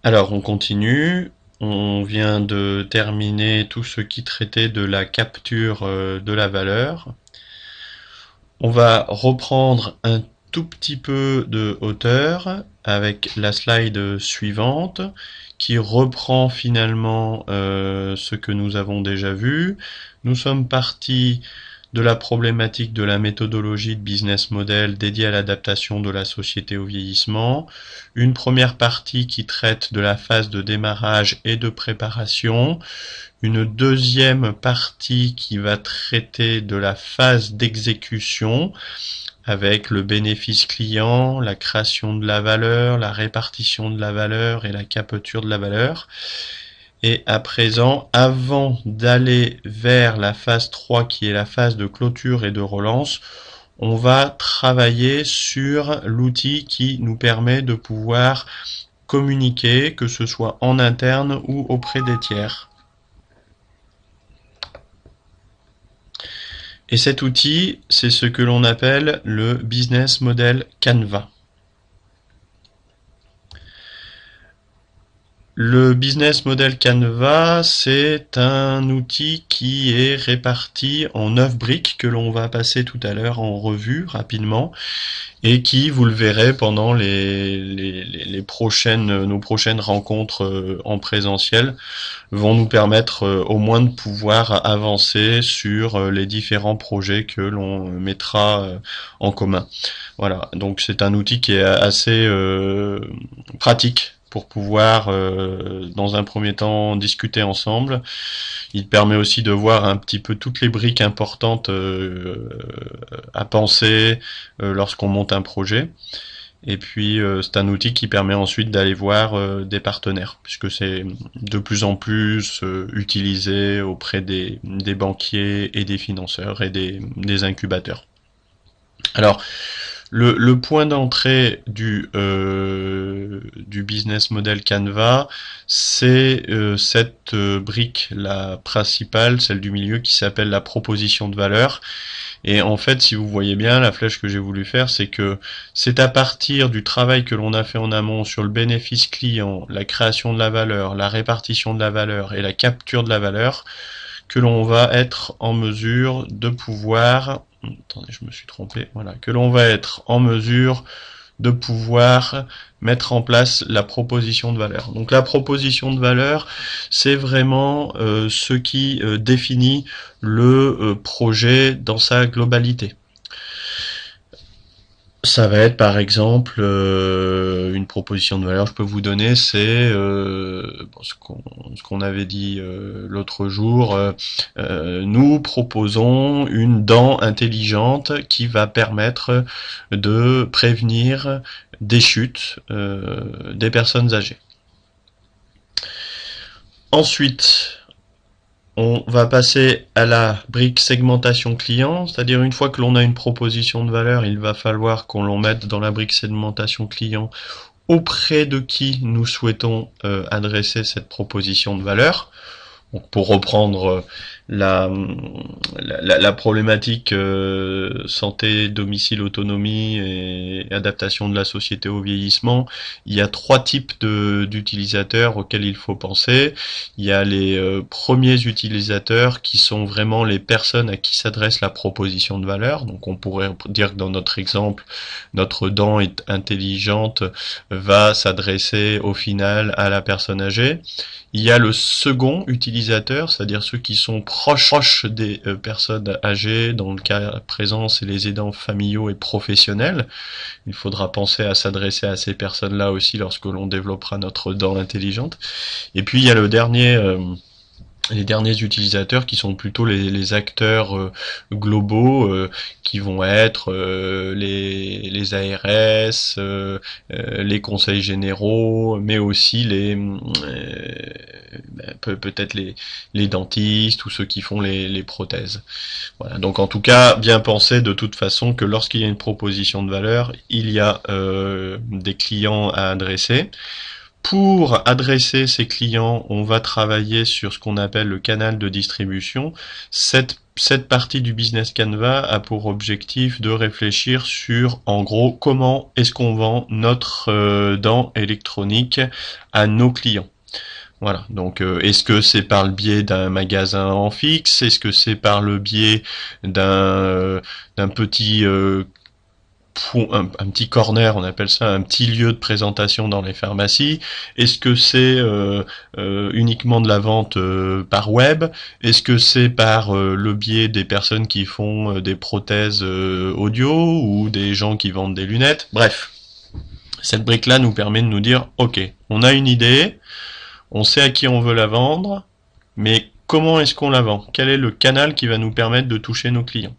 Alors, on continue. On vient de terminer tout ce qui traitait de la capture de la valeur. On va reprendre un tout petit peu de hauteur avec la slide suivante qui reprend finalement ce que nous avons déjà vu. Nous sommes partis de la problématique de la méthodologie de business model dédiée à l'adaptation de la société au vieillissement, une première partie qui traite de la phase de démarrage et de préparation, une deuxième partie qui va traiter de la phase d'exécution avec le bénéfice client, la création de la valeur, la répartition de la valeur et la capture de la valeur. Et à présent, avant d'aller vers la phase 3 qui est la phase de clôture et de relance, on va travailler sur l'outil qui nous permet de pouvoir communiquer, que ce soit en interne ou auprès des tiers. Et cet outil, c'est ce que l'on appelle le business model Canva. Le business model Canva, c'est un outil qui est réparti en 9 briques que l'on va passer tout à l'heure en revue rapidement et qui, vous le verrez pendant nos prochaines rencontres en présentiel, vont nous permettre au moins de pouvoir avancer sur les différents projets que l'on mettra en commun. Voilà, donc c'est un outil qui est assez pratique pour pouvoir, dans un premier temps, discuter ensemble. Il permet aussi de voir un petit peu toutes les briques importantes à penser lorsqu'on monte un projet. Et puis, c'est un outil qui permet ensuite d'aller voir des partenaires, puisque c'est de plus en plus utilisé auprès des banquiers et des financeurs et des incubateurs. Alors, le point d'entrée du business model Canva, c'est cette brique, la principale, celle du milieu, qui s'appelle la proposition de valeur. Et en fait, si vous voyez bien, la flèche que j'ai voulu faire, c'est que c'est à partir du travail que l'on a fait en amont sur le bénéfice client, la création de la valeur, la répartition de la valeur et la capture de la valeur, que l'on va être en mesure de pouvoir... Attendez, je me suis trompé. Voilà, que l'on va être en mesure de pouvoir mettre en place la proposition de valeur. Donc la proposition de valeur, c'est vraiment ce qui définit le projet dans sa globalité. Ça va être par exemple une proposition de valeur. Je peux vous donner, c'est ce qu'on avait dit l'autre jour. Nous proposons une dent intelligente qui va permettre de prévenir des chutes des personnes âgées. Ensuite, on va passer à la brique segmentation client, c'est-à-dire une fois que l'on a une proposition de valeur, il va falloir qu'on l'en mette dans la brique segmentation client auprès de qui nous souhaitons adresser cette proposition de valeur. Donc pour reprendre la problématique santé, domicile, autonomie et adaptation de la société au vieillissement, il y a 3 types d'utilisateurs auxquels il faut penser. Il y a les premiers utilisateurs qui sont vraiment les personnes à qui s'adresse la proposition de valeur. Donc on pourrait dire que dans notre exemple, notre dent intelligente va s'adresser au final à la personne âgée. Il y a le second utilisateur, c'est-à-dire ceux qui sont proches des personnes âgées. Dans le cas présent, c'est les aidants familiaux et professionnels. Il faudra penser à s'adresser à ces personnes-là aussi lorsque l'on développera notre dent intelligente. Et puis il y a les derniers utilisateurs qui sont plutôt les acteurs globaux qui vont être les ARS, les conseils généraux, mais aussi peut-être les dentistes ou ceux qui font les prothèses. Voilà. Donc en tout cas, bien penser de toute façon que lorsqu'il y a une proposition de valeur, il y a des clients à adresser. Pour adresser ces clients, on va travailler sur ce qu'on appelle le canal de distribution. Cette cette partie du Business Canva a pour objectif de réfléchir sur, en gros, comment est-ce qu'on vend notre dent électronique à nos clients. Voilà, donc est-ce que c'est par le biais d'un magasin en fixe? Est-ce que c'est par le biais d'un petit un petit corner, on appelle ça un petit lieu de présentation dans les pharmacies? Est-ce que c'est uniquement de la vente par web? Est-ce que c'est par le biais des personnes qui font des prothèses audio ou des gens qui vendent des lunettes? Bref, cette brique-là nous permet de nous dire, ok, on a une idée, on sait à qui on veut la vendre, mais comment est-ce qu'on la vend? Quel est le canal qui va nous permettre de toucher nos clients?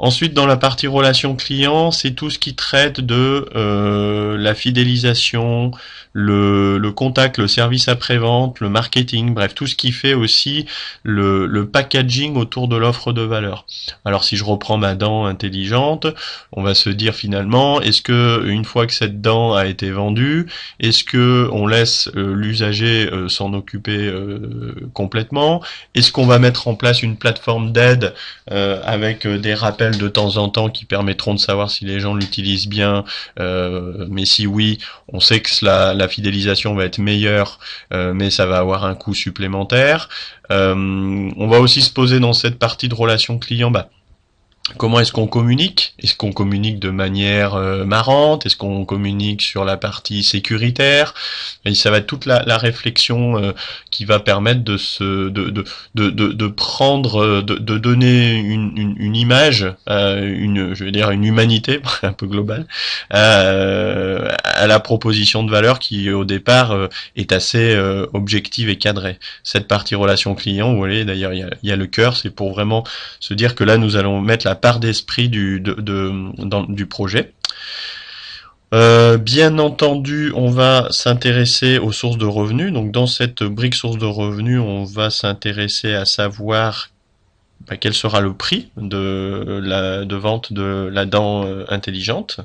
Ensuite, dans la partie relation client, c'est tout ce qui traite de la fidélisation, le contact, le service après-vente, le marketing, bref, tout ce qui fait aussi le packaging autour de l'offre de valeur. Alors si je reprends ma dent intelligente, on va se dire finalement, est-ce que une fois que cette dent a été vendue, est-ce que on laisse l'usager s'en occuper complètement? Est-ce qu'on va mettre en place une plateforme d'aide avec des rappels de temps en temps qui permettront de savoir si les gens l'utilisent bien, mais si oui, on sait que la fidélisation va être meilleure, mais ça va avoir un coût supplémentaire. On va aussi se poser dans cette partie de relation client, comment est-ce qu'on communique? Est-ce qu'on communique de manière marrante? Est-ce qu'on communique sur la partie sécuritaire? Et ça va être toute la réflexion qui va permettre de prendre, de donner une image, je vais dire une humanité un peu globale, à la proposition de valeur qui au départ est assez objective et cadrée. Cette partie relation client, vous voyez, d'ailleurs il y a le cœur, c'est pour vraiment se dire que là nous allons mettre la part d'esprit du projet. Bien entendu, on va s'intéresser aux sources de revenus. Donc dans cette brique source de revenus, on va s'intéresser à savoir quel sera le prix de vente de la dent intelligente.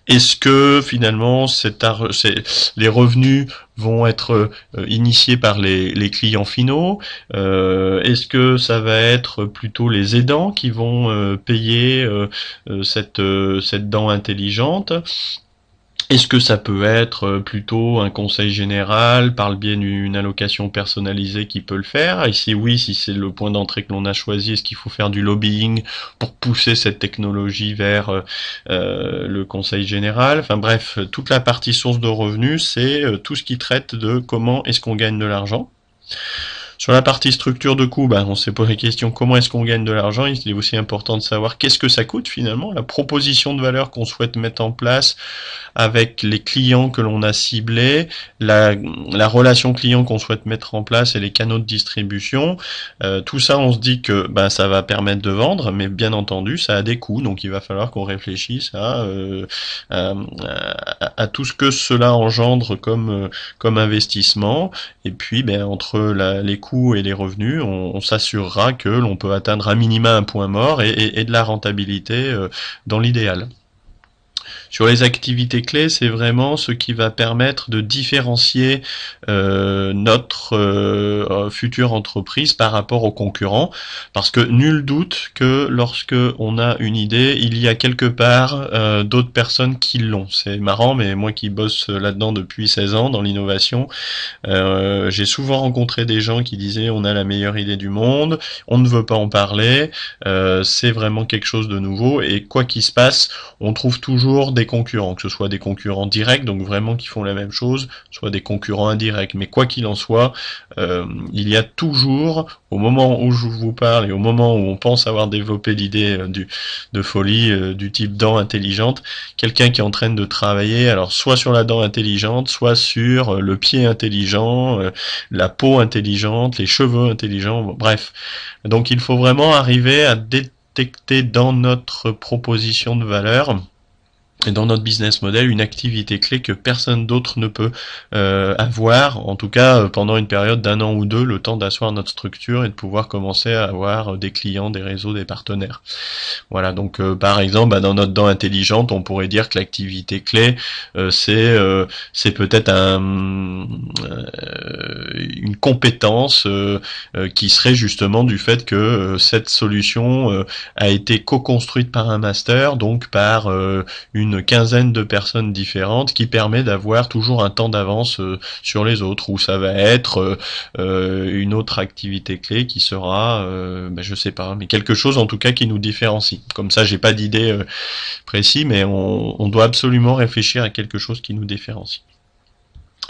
Est-ce que finalement les revenus vont être initiés par les clients finaux? Est-ce que ça va être plutôt les aidants qui vont payer cette dent intelligente? Est-ce que ça peut être plutôt un conseil général par le biais d'une allocation personnalisée qui peut le faire? Et si oui, si c'est le point d'entrée que l'on a choisi, est-ce qu'il faut faire du lobbying pour pousser cette technologie vers le conseil général? Enfin bref, toute la partie source de revenus, c'est tout ce qui traite de comment est-ce qu'on gagne de l'argent. Sur la partie structure de coût, on s'est posé la question comment est-ce qu'on gagne de l'argent. Il est aussi important de savoir qu'est-ce que ça coûte finalement, la proposition de valeur qu'on souhaite mettre en place avec les clients que l'on a ciblés, la relation client qu'on souhaite mettre en place et les canaux de distribution. Tout ça, on se dit que ça va permettre de vendre, mais bien entendu, ça a des coûts, donc il va falloir qu'on réfléchisse à tout ce que cela engendre comme investissement. Et puis, entre les coûts et les revenus, on s'assurera que l'on peut atteindre à minima un point mort et de la rentabilité dans l'idéal. Sur les activités clés, c'est vraiment ce qui va permettre de différencier notre future entreprise par rapport aux concurrents, parce que nul doute que lorsque on a une idée, il y a quelque part d'autres personnes qui l'ont. C'est marrant, mais moi qui bosse là-dedans depuis 16 ans dans l'innovation, j'ai souvent rencontré des gens qui disaient on a la meilleure idée du monde, on ne veut pas en parler, c'est vraiment quelque chose de nouveau, et quoi qu'il se passe, on trouve toujours des concurrents, que ce soit des concurrents directs, donc vraiment qui font la même chose, soit des concurrents indirects. Mais quoi qu'il en soit, il y a toujours, au moment où je vous parle et au moment où on pense avoir développé l'idée de folie du type dent intelligente, quelqu'un qui est en train de travailler, alors soit sur la dent intelligente, soit sur le pied intelligent, la peau intelligente, les cheveux intelligents, bref. Donc il faut vraiment arriver à détecter dans notre proposition de valeur Et dans notre business model, une activité clé que personne d'autre ne peut avoir, en tout cas pendant une période d'1 an ou 2, le temps d'asseoir notre structure et de pouvoir commencer à avoir des clients, des réseaux, des partenaires. Voilà, donc par exemple, dans notre dent intelligente, on pourrait dire que l'activité clé, c'est peut-être une compétence qui serait justement du fait que cette solution a été co-construite par un master, donc par une quinzaine de personnes différentes, qui permet d'avoir toujours un temps d'avance sur les autres, où ça va être une autre activité clé qui sera, je sais pas, mais quelque chose en tout cas qui nous différencie. Comme ça, j'ai pas d'idée précise, mais on doit absolument réfléchir à quelque chose qui nous différencie.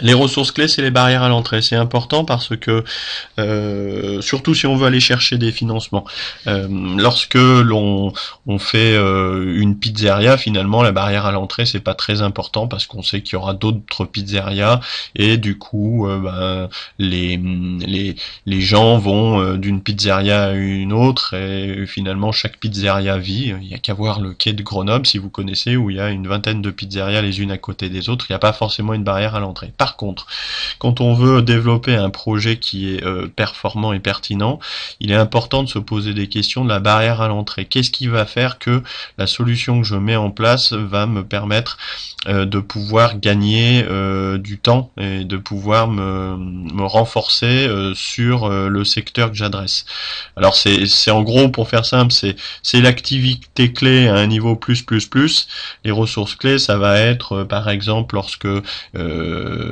Les ressources clés, c'est les barrières à l'entrée. C'est important parce que, surtout si on veut aller chercher des financements, lorsque on fait une pizzeria, finalement, la barrière à l'entrée, c'est pas très important parce qu'on sait qu'il y aura d'autres pizzerias et du coup, les gens vont d'une pizzeria à une autre et finalement chaque pizzeria vit. Il y a qu'à voir le quai de Grenoble, si vous connaissez, où il y a une vingtaine de pizzerias les unes à côté des autres. Il n'y a pas forcément une barrière à l'entrée. Par contre, quand on veut développer un projet qui est performant et pertinent, il est important de se poser des questions de la barrière à l'entrée. Qu'est-ce qui va faire que la solution que je mets en place va me permettre de pouvoir gagner du temps et de pouvoir me renforcer sur le secteur que j'adresse. Alors c'est en gros, pour faire simple, c'est l'activité clé à un niveau plus. Les ressources clés, ça va être par exemple lorsque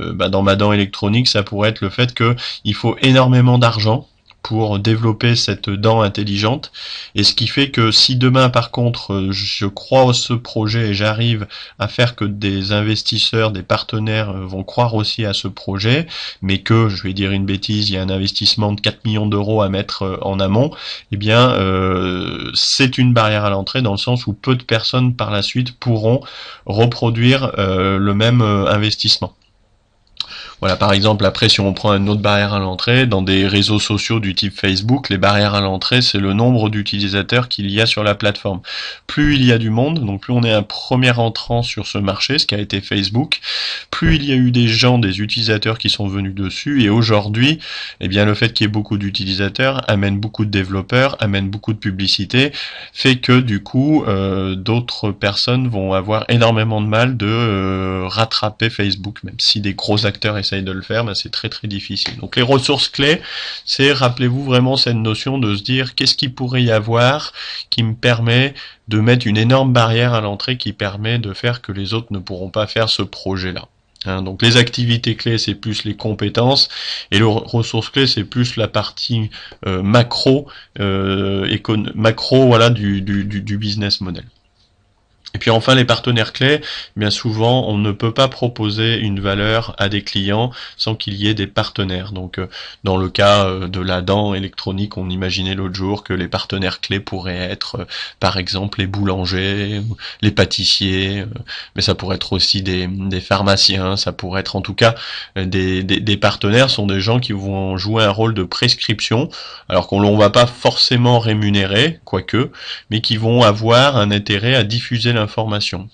dans ma dent électronique, ça pourrait être le fait que il faut énormément d'argent pour développer cette dent intelligente, et ce qui fait que si demain par contre je crois à ce projet et j'arrive à faire que des investisseurs, des partenaires vont croire aussi à ce projet, mais que, je vais dire une bêtise, il y a un investissement de 4 millions d'euros à mettre en amont, eh bien c'est une barrière à l'entrée dans le sens où peu de personnes par la suite pourront reproduire le même investissement. Voilà, par exemple, après, si on prend une autre barrière à l'entrée, dans des réseaux sociaux du type Facebook, les barrières à l'entrée, c'est le nombre d'utilisateurs qu'il y a sur la plateforme. Plus il y a du monde, donc plus on est un premier entrant sur ce marché, ce qui a été Facebook, plus il y a eu des gens, des utilisateurs qui sont venus dessus, et aujourd'hui, eh bien, le fait qu'il y ait beaucoup d'utilisateurs amène beaucoup de développeurs, amène beaucoup de publicité, fait que, du coup, d'autres personnes vont avoir énormément de mal de rattraper Facebook, même si des gros acteurs essayent de le faire, mais c'est très très difficile. Donc les ressources clés, c'est, rappelez-vous vraiment cette notion de se dire qu'est-ce qu'il pourrait y avoir qui me permet de mettre une énorme barrière à l'entrée qui permet de faire que les autres ne pourront pas faire ce projet-là. Donc les activités clés, c'est plus les compétences, et les ressources clés, c'est plus la partie macro, voilà, du business model. Et puis enfin, les partenaires clés, bien souvent, on ne peut pas proposer une valeur à des clients sans qu'il y ait des partenaires. Donc, dans le cas de la dent électronique, on imaginait l'autre jour que les partenaires clés pourraient être, par exemple, les boulangers, les pâtissiers, mais ça pourrait être aussi des pharmaciens, ça pourrait être en tout cas des partenaires sont des gens qui vont jouer un rôle de prescription, alors qu'on ne va pas forcément rémunérer, quoique, mais qui vont avoir un intérêt à diffuser l'information.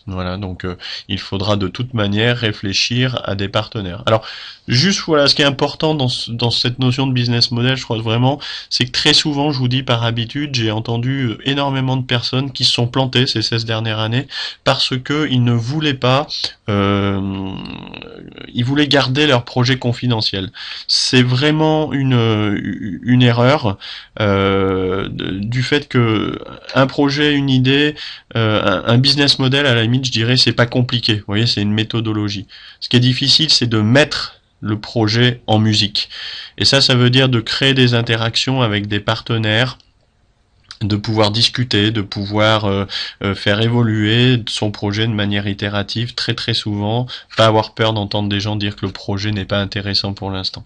Voilà, donc il faudra de toute manière réfléchir à des partenaires. Alors, juste voilà, ce qui est important dans cette notion de business model, je crois vraiment, c'est que très souvent, je vous dis par habitude, j'ai entendu énormément de personnes qui se sont plantées ces 16 dernières années parce que ils ne voulaient pas, ils voulaient garder leur projet confidentiel. C'est vraiment une erreur du fait que un projet, une idée, un business model, à la limite, je dirais, c'est pas compliqué. Vous voyez, c'est une méthodologie. Ce qui est difficile, c'est de mettre le projet en musique. Et ça veut dire de créer des interactions avec des partenaires, de pouvoir discuter, de pouvoir faire évoluer son projet de manière itérative très très souvent, pas avoir peur d'entendre des gens dire que le projet n'est pas intéressant pour l'instant.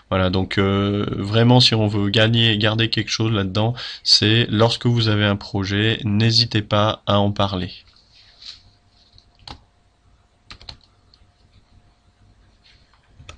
Voilà, donc vraiment si on veut garder quelque chose là-dedans, c'est lorsque vous avez un projet, n'hésitez pas à en parler.